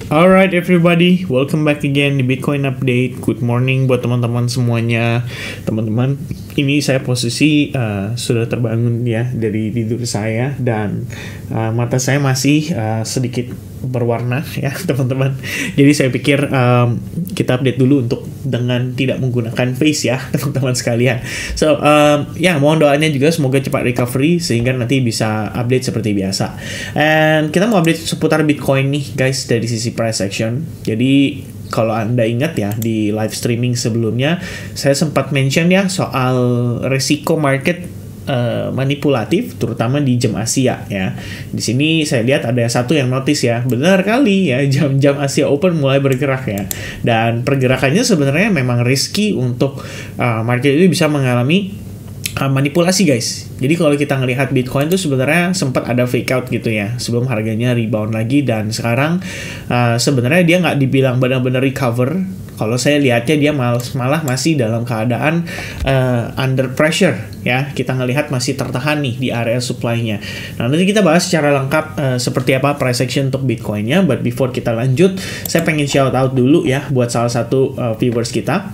Alright everybody, welcome back again di Bitcoin Update. Good morning buat teman-teman semuanya. Teman-teman, ini saya posisi sudah terbangun ya dari tidur saya dan mata saya masih sedikit berwarna ya teman-teman. Jadi saya pikir kita update dulu untuk dengan tidak menggunakan face ya teman-teman sekalian. So ya mohon doanya juga semoga cepat recovery sehingga nanti bisa update seperti biasa. And kita mau update seputar Bitcoin nih guys dari sisi price action. Jadi kalau Anda ingat ya di live streaming sebelumnya saya sempat mention ya soal resiko market manipulatif terutama di jam Asia ya. Di sini saya lihat ada satu yang notice ya, benar kali ya jam-jam Asia Open mulai bergerak ya. Dan pergerakannya sebenarnya memang risky untuk market ini bisa mengalami manipulasi guys. Jadi kalau kita ngelihat Bitcoin tuh sebenarnya sempat ada fake out gitu ya sebelum harganya rebound lagi dan sekarang sebenarnya dia nggak dibilang benar-benar recover. Kalau saya lihatnya dia malah masih dalam keadaan under pressure ya. Kita ngelihat masih tertahan nih di area supply-nya. Nah nanti kita bahas secara lengkap seperti apa price action untuk Bitcoin-nya. But before kita lanjut, saya pengen shout out dulu ya buat salah satu viewers kita.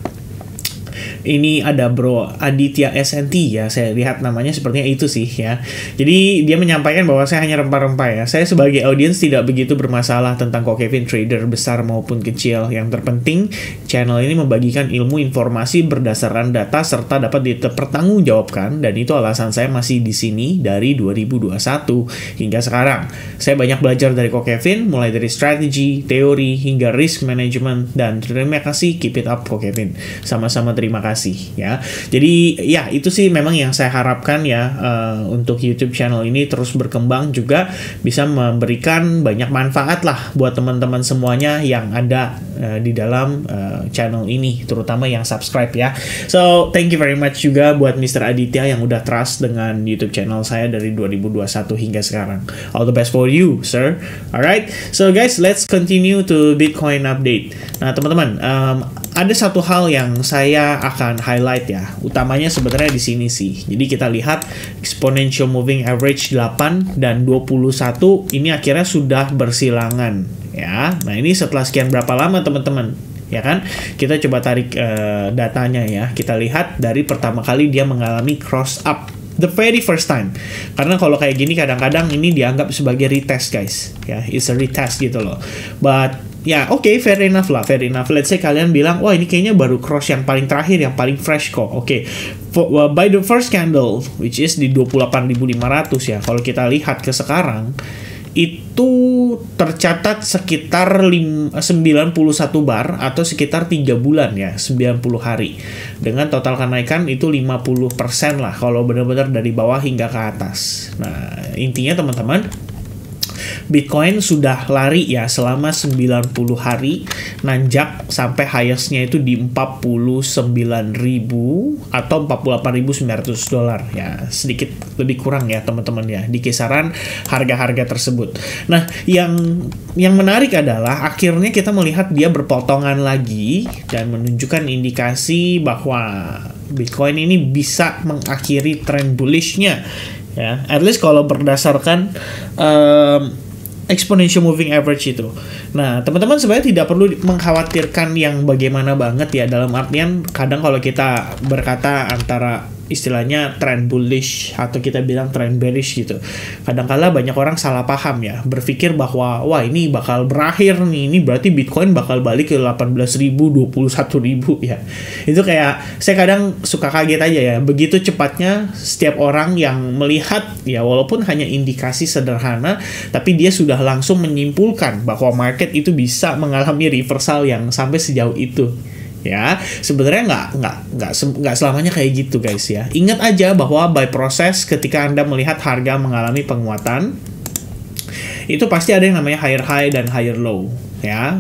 Ini ada Bro Aditya SNT ya, saya lihat namanya sepertinya itu sih ya. Jadi dia menyampaikan bahwa saya hanya rempah-rempah ya. Saya sebagai audiens tidak begitu bermasalah tentang kok Kevin trader besar maupun kecil. Yang terpenting channel ini membagikan ilmu informasi berdasarkan data serta dapat dipertanggungjawabkan dan itu alasan saya masih di sini dari 2021 hingga sekarang. Saya banyak belajar dari kok Kevin mulai dari strategi, teori hingga risk management dan terima kasih, keep it up kok Kevin. Sama-sama terima kasih ya. Jadi ya itu sih memang yang saya harapkan ya untuk YouTube channel ini terus berkembang juga bisa memberikan banyak manfaat lah buat teman-teman semuanya yang ada di dalam channel ini, terutama yang subscribe ya. So thank you very much juga buat Mr. Aditya yang udah trust dengan YouTube channel saya dari 2021 hingga sekarang. All the best for you, sir. Alright, so guys, let's continue to Bitcoin update. Nah teman-teman, ada satu hal yang saya akan highlight ya, utamanya sebenarnya di sini sih. Jadi kita lihat exponential moving average 8 dan 21 ini akhirnya sudah bersilangan ya. Nah ini setelah sekian berapa lama teman-teman? Ya kan, kita coba tarik datanya ya. Kita lihat dari pertama kali dia mengalami cross up, the very first time. Karena kalau kayak gini kadang-kadang ini dianggap sebagai retest guys ya, it's a retest gitu loh. But ya oke, fair enough lah, fair enough. Let's say kalian bilang, wah ini kayaknya baru cross yang paling terakhir, yang paling fresh kok. Oke, by the first candle, which is di 28.500 ya. Kalau kita lihat ke sekarang, itu tercatat sekitar 91 bar atau sekitar 3 bulan ya, 90 hari. Dengan total kenaikan itu 50% lah kalau benar-benar dari bawah hingga ke atas. Nah, intinya teman-teman, Bitcoin sudah lari ya selama 90 hari, nanjak sampai highest-nya itu di 49.000 atau 48.900 dolar ya, sedikit lebih kurang ya teman-teman ya di kisaran harga-harga tersebut. Nah yang menarik adalah akhirnya kita melihat dia berpotongan lagi dan menunjukkan indikasi bahwa Bitcoin ini bisa mengakhiri tren bullish-nya ya, at least kalau berdasarkan exponential moving average itu. Nah, teman-teman sebenarnya tidak perlu mengkhawatirkan yang bagaimana banget ya, dalam artian kadang kalau kita berkata antara istilahnya trend bullish atau kita bilang trend bearish gitu, kadang-kala banyak orang salah paham ya, berpikir bahwa wah ini bakal berakhir nih, ini berarti Bitcoin bakal balik ke 18.000, 21.000 ya. Itu kayak saya kadang suka kaget aja ya, begitu cepatnya setiap orang yang melihat ya, walaupun hanya indikasi sederhana tapi dia sudah langsung menyimpulkan bahwa market itu bisa mengalami reversal yang sampai sejauh itu. Ya, sebenarnya nggak selamanya kayak gitu guys ya. Ingat aja bahwa by proses ketika Anda melihat harga mengalami penguatan, itu pasti ada yang namanya higher high dan higher low ya.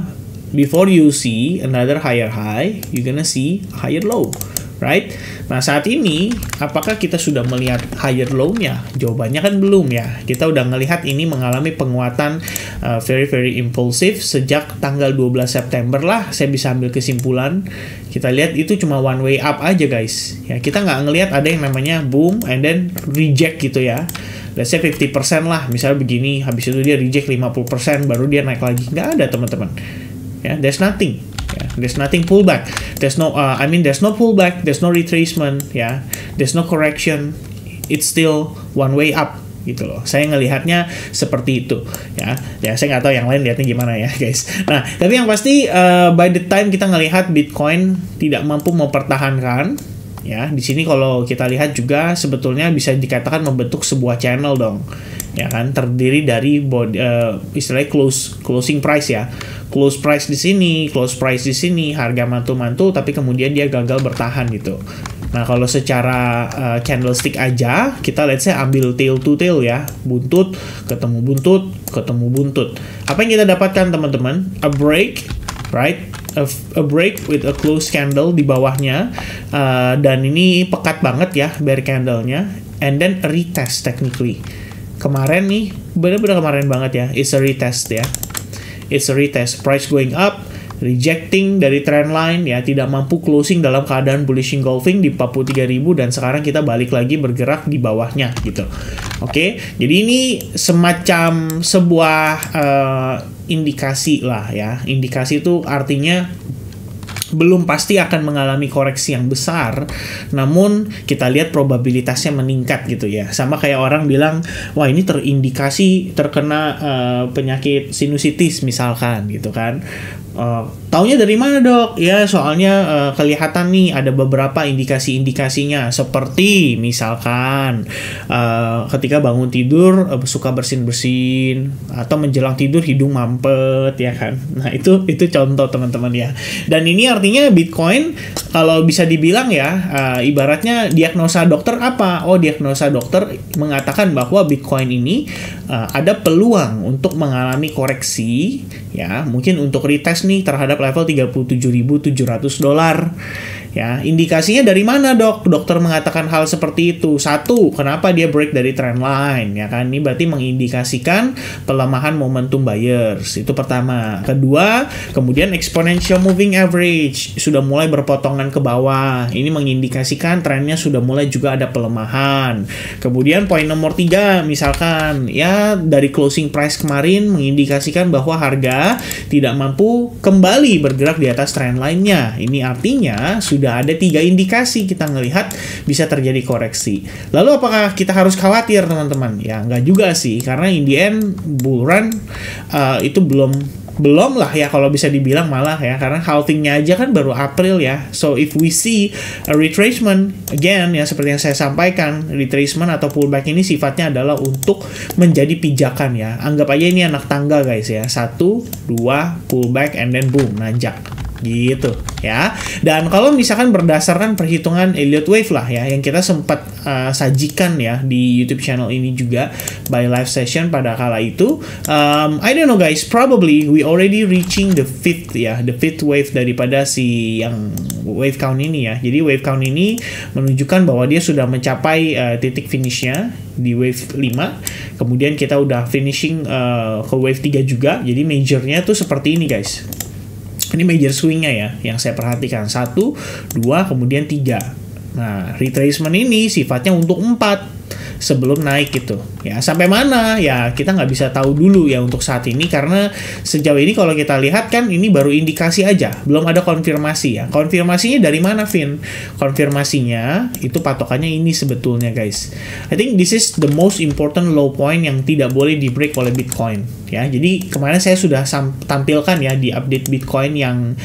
Before you see another higher high, you gonna see higher low, right? Nah saat ini apakah kita sudah melihat higher low-nya? Jawabannya kan belum ya. Kita udah ngelihat ini mengalami penguatan very impulsif sejak tanggal 12 September lah. Saya bisa ambil kesimpulan. Kita lihat itu cuma one way up aja guys. Ya kita nggak ngelihat ada yang namanya boom and then reject gitu ya. let's say 50% lah, misalnya begini, habis itu dia reject 50%, baru dia naik lagi. Nggak ada teman-teman. Ya, there's nothing. Ya, there's nothing pullback. There's no, there's no pullback, there's no retracement, ya, there's no correction. It's still one way up gitu loh. Saya ngelihatnya seperti itu, ya. Ya, saya nggak tahu yang lain lihatnya gimana ya, guys. Nah, tapi yang pasti by the time kita ngelihat Bitcoin tidak mampu mempertahankan, ya, di sini kalau kita lihat juga sebetulnya bisa dikatakan membentuk sebuah channel dong, ya kan, terdiri dari istilahnya closing price ya, close price di sini, close price di sini, harga mantul-mantul, tapi kemudian dia gagal bertahan gitu. Nah, kalau secara candlestick aja, kita let's say ambil tail to tail ya, buntut, ketemu buntut, ketemu buntut. Apa yang kita dapatkan teman-teman? A break, right? A break with a close candle di bawahnya, dan ini pekat banget ya bear candle-nya, and then a retest technically. Kemarin nih, bener-bener kemarin banget ya, it's a retest ya. It's a retest, price going up, rejecting dari trend line ya, tidak mampu closing dalam keadaan bullish engulfing di 43.000, dan sekarang kita balik lagi bergerak di bawahnya gitu. Oke, jadi ini semacam sebuah indikasi lah ya. Indikasi itu artinya belum pasti akan mengalami koreksi yang besar, namun kita lihat probabilitasnya meningkat gitu ya. Sama kayak orang bilang, wah ini terindikasi terkena penyakit sinusitis misalkan gitu kan. Taunya dari mana dok? Ya soalnya kelihatan nih ada beberapa indikasi-indikasinya, seperti misalkan ketika bangun tidur suka bersin-bersin, atau menjelang tidur hidung mampet ya kan. Nah itu contoh teman-teman ya. Dan ini artinya Bitcoin kalau bisa dibilang ya, ibaratnya diagnosa dokter apa? Oh, diagnosa dokter mengatakan bahwa Bitcoin ini ada peluang untuk mengalami koreksi ya, mungkin untuk retest nih terhadap level $37.700. Ya, indikasinya dari mana dok? Dokter mengatakan hal seperti itu. Satu, kenapa dia break dari trend line? Ya kan, ini berarti mengindikasikan pelemahan momentum buyers. Itu pertama. Kedua, kemudian exponential moving average sudah mulai berpotongan ke bawah. Ini mengindikasikan trennya sudah mulai juga ada pelemahan. Kemudian poin nomor 3, misalkan ya dari closing price kemarin mengindikasikan bahwa harga tidak mampu kembali bergerak di atas trend line-nya. Ini artinya sudah ada 3 indikasi kita ngelihat bisa terjadi koreksi. Lalu apakah kita harus khawatir teman-teman? Ya nggak juga sih, karena in the end bull run itu belum lah ya kalau bisa dibilang, malah ya, karena halvingnya aja kan baru April ya. So if we see a retracement again ya, seperti yang saya sampaikan, retracement atau pullback ini sifatnya adalah untuk menjadi pijakan ya. Anggap aja ini anak tangga guys ya, 1, 2 pullback and then boom, nanjak gitu ya. Dan kalau misalkan berdasarkan perhitungan Elliott Wave lah ya, yang kita sempat sajikan ya di YouTube channel ini juga by live session pada kala itu, I don't know guys, probably we already reaching the fifth wave daripada si yang wave count ini ya. Jadi wave count ini menunjukkan bahwa dia sudah mencapai titik finishnya di wave 5, kemudian kita udah finishing ke wave 3 juga. Jadi majornya tuh seperti ini guys. Ini major swingnya ya, yang saya perhatikan 1, 2, kemudian 3. Nah, retracement ini sifatnya untuk 4 sebelum naik gitu. Ya, sampai mana? Ya, kita nggak bisa tahu dulu ya untuk saat ini, karena sejauh ini kalau kita lihat kan ini baru indikasi aja, belum ada konfirmasi ya. Konfirmasinya dari mana, Vin? Konfirmasinya itu patokannya ini sebetulnya guys. I think this is the most important low point yang tidak boleh di break oleh Bitcoin. Ya, jadi kemarin saya sudah tampilkan ya di update Bitcoin yang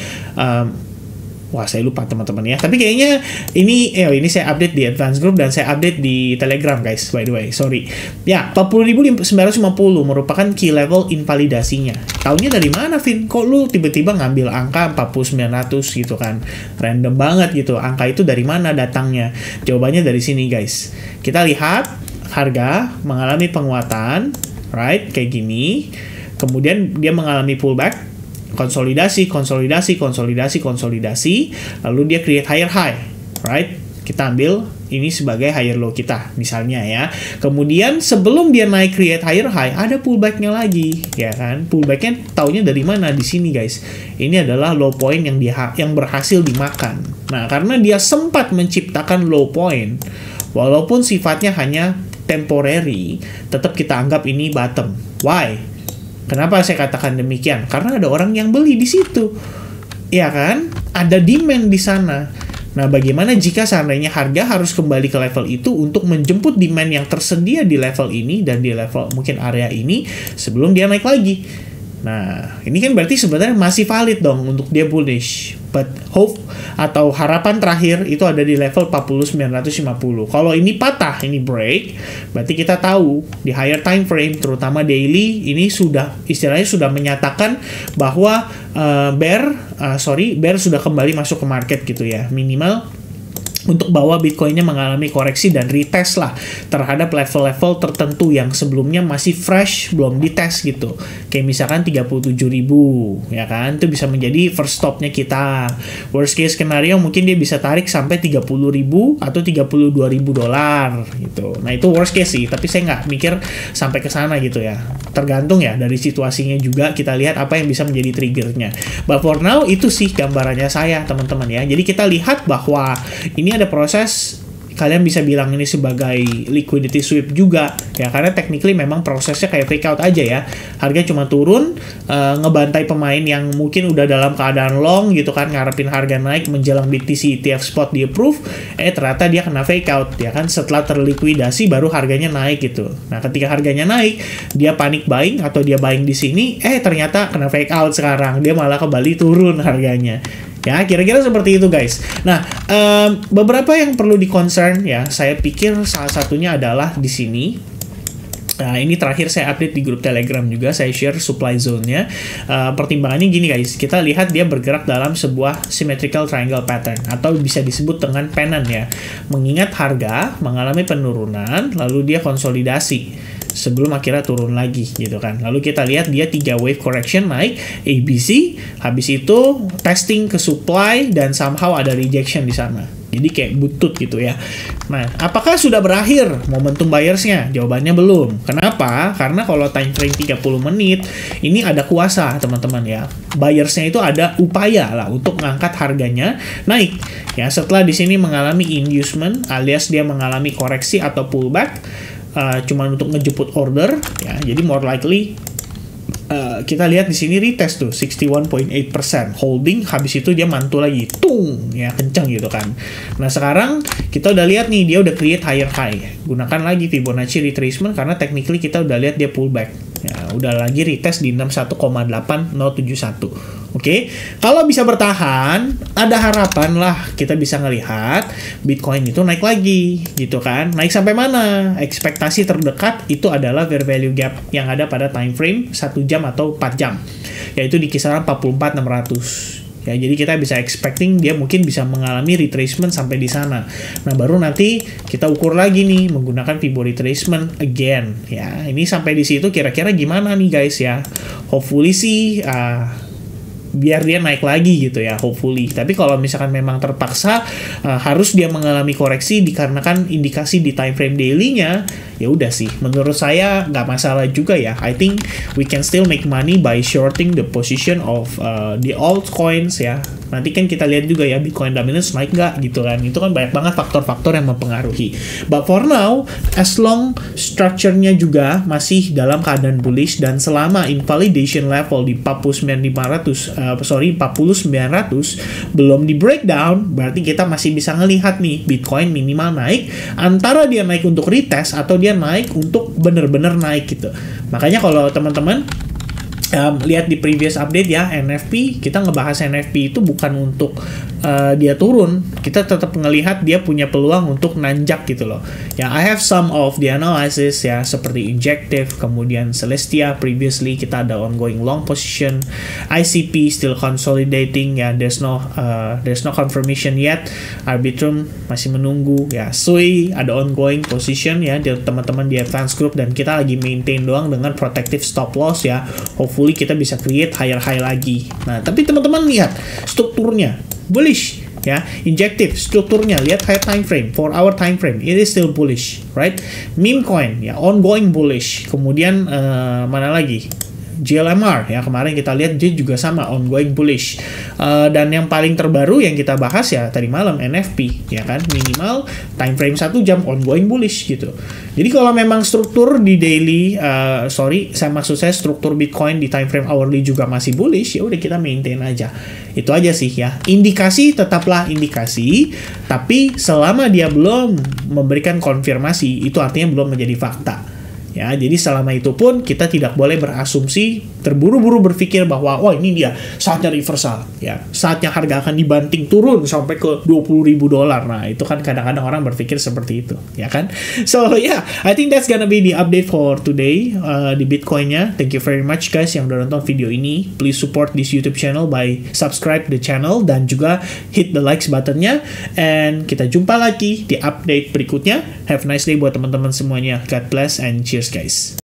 wah saya lupa teman-teman ya, tapi kayaknya ini saya update di advance group dan saya update di Telegram guys, by the way, sorry ya. 40.950 merupakan key level invalidasinya. Taunya dari mana, Vin? Kok lu tiba-tiba ngambil angka 4900 gitu kan, random banget gitu. Angka itu dari mana datangnya? Jawabannya dari sini guys. Kita lihat harga mengalami penguatan, right, kayak gini, kemudian dia mengalami pullback, konsolidasi, lalu dia create higher high, right? Kita ambil ini sebagai higher low kita, misalnya ya. Kemudian sebelum dia naik create higher high, ada pullbacknya lagi, ya kan? Pullbacknya taunya dari mana? Di sini guys. Ini adalah low point yang berhasil dimakan. Nah, karena dia sempat menciptakan low point, walaupun sifatnya hanya temporary, tetap kita anggap ini bottom. Why? Kenapa saya katakan demikian? Karena ada orang yang beli di situ. Ya kan? Ada demand di sana. Nah, bagaimana jika seandainya harga harus kembali ke level itu untuk menjemput demand yang tersedia di level ini dan di level mungkin area ini sebelum dia naik lagi? Nah, ini kan berarti sebenarnya masih valid dong untuk dia bullish. But hope atau harapan terakhir itu ada di level 40.950. Kalau ini patah, ini break, berarti kita tahu di higher time frame, terutama daily, ini sudah istilahnya sudah menyatakan bahwa bear sudah kembali masuk ke market gitu ya. Minimal untuk bahwa Bitcoinnya mengalami koreksi dan retest lah terhadap level-level tertentu yang sebelumnya masih fresh, belum dites gitu. Kayak misalkan 37.000, ya kan? Itu bisa menjadi first stopnya kita. Worst case scenario mungkin dia bisa tarik sampai 30.000 atau 32.000 dolar gitu. Nah, itu worst case sih, tapi saya nggak mikir sampai ke sana gitu ya. Tergantung ya dari situasinya juga, kita lihat apa yang bisa menjadi triggernya. But for now, itu sih gambarannya saya, teman-teman ya. Jadi kita lihat bahwa ini ada proses, kalian bisa bilang ini sebagai liquidity sweep juga ya, karena technically memang prosesnya kayak fake out aja ya. Harga cuma turun, ngebantai pemain yang mungkin udah dalam keadaan long gitu kan, ngarepin harga naik menjelang BTC ETF spot di approve, ternyata dia kena fake out ya kan. Setelah terlikuidasi baru harganya naik gitu. Nah, ketika harganya naik, dia panic buying atau dia buying di sini, ternyata kena fake out sekarang, dia malah kembali turun harganya. Ya, kira-kira seperti itu guys. Nah, beberapa yang perlu di-concern ya, saya pikir salah satunya adalah di sini. Nah, ini terakhir saya update di grup Telegram juga, saya share supply zone-nya. Pertimbangannya gini guys, kita lihat dia bergerak dalam sebuah symmetrical triangle pattern atau bisa disebut dengan pennant ya. Mengingat harga mengalami penurunan, lalu dia konsolidasi sebelum akhirnya turun lagi gitu kan. Lalu kita lihat dia 3 wave correction naik ABC, habis itu testing ke supply dan somehow ada rejection di sana. Jadi kayak butut gitu ya. Nah, apakah sudah berakhir momentum buyersnya? Jawabannya belum. Kenapa? Karena kalau time frame 30 menit ini ada kuasa teman-teman ya. Buyersnya itu ada upaya lah untuk ngangkat harganya naik. Ya, setelah di sini mengalami inducement alias dia mengalami koreksi atau pullback, cuman untuk ngejemput order ya. Jadi more likely kita lihat di sini retest tuh 61.8% holding, habis itu dia mantul lagi tung ya, kencang gitu kan. Nah, sekarang kita udah lihat nih dia udah create higher high. Gunakan lagi Fibonacci retracement karena technically kita udah lihat dia pullback. Ya, udah lagi retest di 61,8071. Oke, kalau bisa bertahan, ada harapan lah kita bisa ngelihat Bitcoin itu naik lagi, gitu kan? Naik sampai mana? Ekspektasi terdekat itu adalah fair value gap yang ada pada time frame 1 jam atau 4 jam, yaitu di kisaran 44.600. Ya, jadi kita bisa expecting dia mungkin bisa mengalami retracement sampai di sana. Nah, baru nanti kita ukur lagi nih menggunakan Fibonacci retracement again. Ya, ini sampai di situ kira-kira gimana nih guys ya? Hopefully sih biar dia naik lagi gitu ya, hopefully. Tapi kalau misalkan memang terpaksa harus dia mengalami koreksi dikarenakan indikasi di time frame daily-nya, ya udah sih, menurut saya nggak masalah juga ya. I think we can still make money by shorting the position of the altcoins ya. Nanti kan kita lihat juga ya Bitcoin dominance naik nggak gitu kan. Itu kan banyak banget faktor-faktor yang mempengaruhi. But for now, as long structure-nya juga masih dalam keadaan bullish dan selama invalidation level di 49.900 belum di breakdown, berarti kita masih bisa ngelihat nih Bitcoin minimal naik antara dia naik untuk retest atau dia naik untuk bener-bener naik gitu. Makanya kalau teman-teman lihat di previous update ya, NFP, kita ngebahas NFP itu bukan untuk dia turun, kita tetap ngelihat dia punya peluang untuk nanjak gitu loh. Ya, I have some of the analysis ya, seperti Injective, kemudian Celestia, previously kita ada ongoing long position, ICP still consolidating ya, there's no confirmation yet, Arbitrum masih menunggu ya, Sui ada ongoing position ya, teman-teman di advance group, dan kita lagi maintain doang dengan protective stop loss ya. Hopefully kita bisa create higher high lagi. Nah, tapi teman-teman lihat strukturnya bullish ya. Injective strukturnya, lihat high time frame, 4 hour time frame, it is still bullish, right? Meme coin ya, ongoing bullish. Kemudian mana lagi? GLMR ya, kemarin kita lihat dia juga sama ongoing bullish. Dan yang paling terbaru yang kita bahas ya tadi malam NFP ya kan, minimal time frame 1 jam ongoing bullish gitu. Jadi kalau memang struktur di daily maksud saya struktur Bitcoin di time frame hourly juga masih bullish, ya udah kita maintain aja. Itu aja sih ya. Indikasi tetaplah indikasi, tapi selama dia belum memberikan konfirmasi itu artinya belum menjadi fakta. Ya, jadi selama itu pun kita tidak boleh berasumsi, terburu-buru berpikir bahwa wah ini dia saatnya reversal, ya saatnya harga akan dibanting turun sampai ke $20.000. Nah itu kan kadang-kadang orang berpikir seperti itu, ya kan? So yeah, I think that's gonna be the update for today di Bitcoinnya. Thank you very much guys yang udah nonton video ini. Please support this YouTube channel by subscribe the channel dan juga hit the likes buttonnya. And kita jumpa lagi di update berikutnya. Have a nice day buat teman-teman semuanya. God bless and cheers guys.